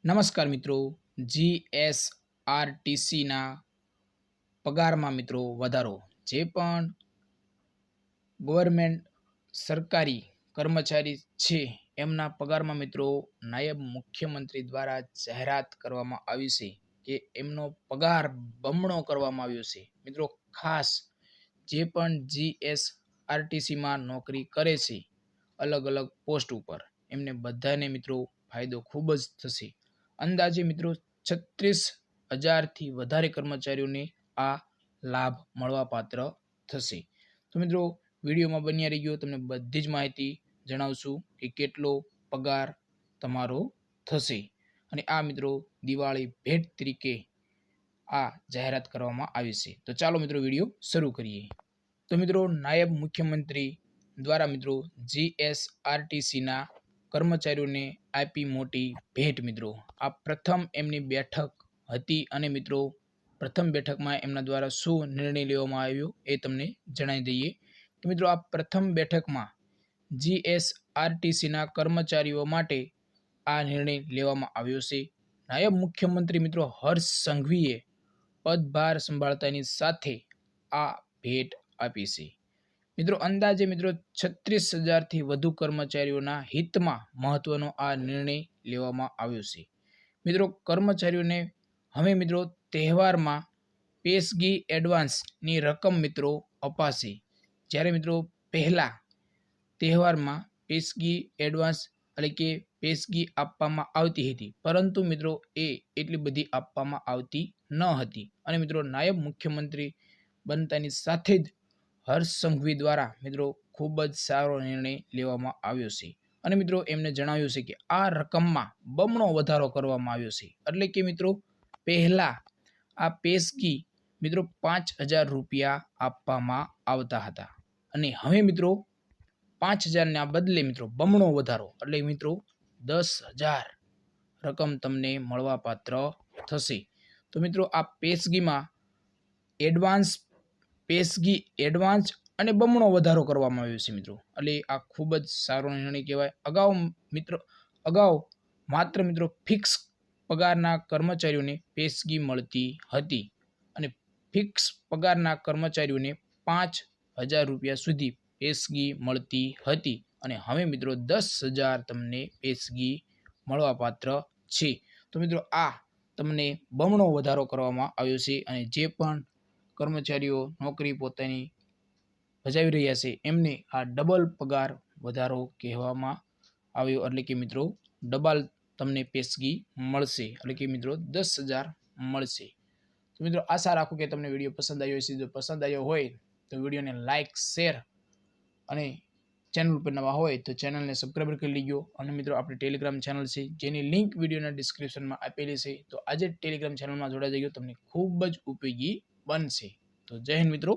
નમસ્કાર મિત્રો, જીએસઆરટીસીના પગારમાં મિત્રો વધારો. જે પણ ગવર્મેન્ટ સરકારી કર્મચારી છે એમના પગારમાં મિત્રો નાયબ મુખ્યમંત્રી દ્વારા જાહેરાત કરવામાં આવી છે કે એમનો પગાર બમણો કરવામાં આવ્યો છે. મિત્રો ખાસ જે પણ જીએસઆરટીસીમાં નોકરી કરે છે અલગ અલગ પોસ્ટ ઉપર એમને બધાને મિત્રો ફાયદો ખૂબ જ થશે. અંદાજે મિત્રો 36,000થી વધારે કર્મચારીઓને આ લાભ મળવાપાત્ર થશે. તો મિત્રો વિડીયોમાં બન્યા રહી ગયો, તમને બધી જ માહિતી જણાવશું કે કેટલો પગાર તમારો થશે. અને આ મિત્રો દિવાળી ભેટ તરીકે આ જાહેરાત કરવામાં આવી છે. તો ચાલો મિત્રો વિડીયો શરૂ કરીએ. તો મિત્રો નાયબ મુખ્યમંત્રી દ્વારા મિત્રો જીએસઆરટીસીના કર્મચારીઓને આપી મોટી ભેટ. મિત્રો આ પ્રથમ એમની બેઠક હતી અને મિત્રો પ્રથમ બેઠકમાં એમના દ્વારા શું નિર્ણય લેવામાં આવ્યો એ તમને જણાવી દઈએ કે મિત્રો આ પ્રથમ બેઠકમાં જીએસઆરટીસીના કર્મચારીઓ માટે આ નિર્ણય લેવામાં આવ્યો છે. નાયબ મુખ્યમંત્રી મિત્રો હર્ષ સંઘવીએ પદભાર સંભાળતાની સાથે આ ભેટ આપી છે. મિત્રો અંદાજે મિત્રો 36,000થી વધુ કર્મચારીઓના હિતમાં મહત્વનો આ નિર્ણય લેવામાં આવ્યો છે. મિત્રો કર્મચારીઓને હવે મિત્રો તહેવારમાં પેશગી એડવાન્સની રકમ મિત્રો અપાશે. જ્યારે મિત્રો પહેલા તહેવારમાં પેશગી એડવાન્સ એટલે કે પેશગી આપવામાં આવતી હતી, પરંતુ મિત્રો એ એટલી બધી આપવામાં આવતી ન હતી. અને મિત્રો નાયબ મુખ્યમંત્રી બનતાની સાથે જ હર્ષ સંઘવી દ્વારા મિત્રો ખૂબ જ સારો નિર્ણય લેવામાં આવ્યો છે. અને મિત્રો એમને જણાવ્યું છે કે આ રકમમાં બમણો વધારો કરવામાં આવ્યો છે. એટલે કે મિત્રો પહેલા આ પેશગી મિત્રો 5,000 રૂપિયા આપવામાં આવતા હતા અને હવે મિત્રો 5,000ના બદલે મિત્રો બમણો વધારો એટલે મિત્રો 10,000 રકમ તમને મળવાપાત્ર થશે. તો મિત્રો આ પેશગીમાં પેશગી એડવાન્સ અને બમણો વધારો કરવામાં આવ્યો છે મિત્રો. એટલે આ ખૂબ જ સારો નિર્ણય કહેવાય. અગાઉ માત્ર મિત્રો ફિક્સ પગારના કર્મચારીઓને પેશગી મળતી હતી અને ફિક્સ પગારના કર્મચારીઓને 5,000 રૂપિયા સુધી પેશગી મળતી હતી અને હવે મિત્રો 10,000 તમને પેશગી મળવાપાત્ર છે. તો મિત્રો આ તમને બમણો વધારો કરવામાં આવ્યો છે અને જે પણ કર્મચારીઓ નોકરી પોતાની બજાવી રહ્યા છે એમને આ ડબલ પગાર વધારો કહેવામાં આવ્યો. એટલે કે મિત્રો ડબલ તમને પેશગી મળશે, એટલે કે મિત્રો 10,000 મળશે. તો મિત્રો આશા રાખું કે તમને વિડીયો પસંદ આવ્યો હશે. જો પસંદ આવ્યો હોય તો વિડીયોને લાઇક, શેર અને ચેનલ પર નવા હોય તો ચેનલને સબસ્ક્રાઈબ કરી લેજો. અને મિત્રો આપણી ટેલિગ્રામ ચેનલ છે જેની લિંક વિડીયોના ડિસ્ક્રિપ્શનમાં આપેલી છે. તો આજે ટેલિગ્રામ ચેનલમાં જોડાઈ જજો, તમને ખૂબ જ ઉપયોગી બનશે. તો જય હિન્દ મિત્રો.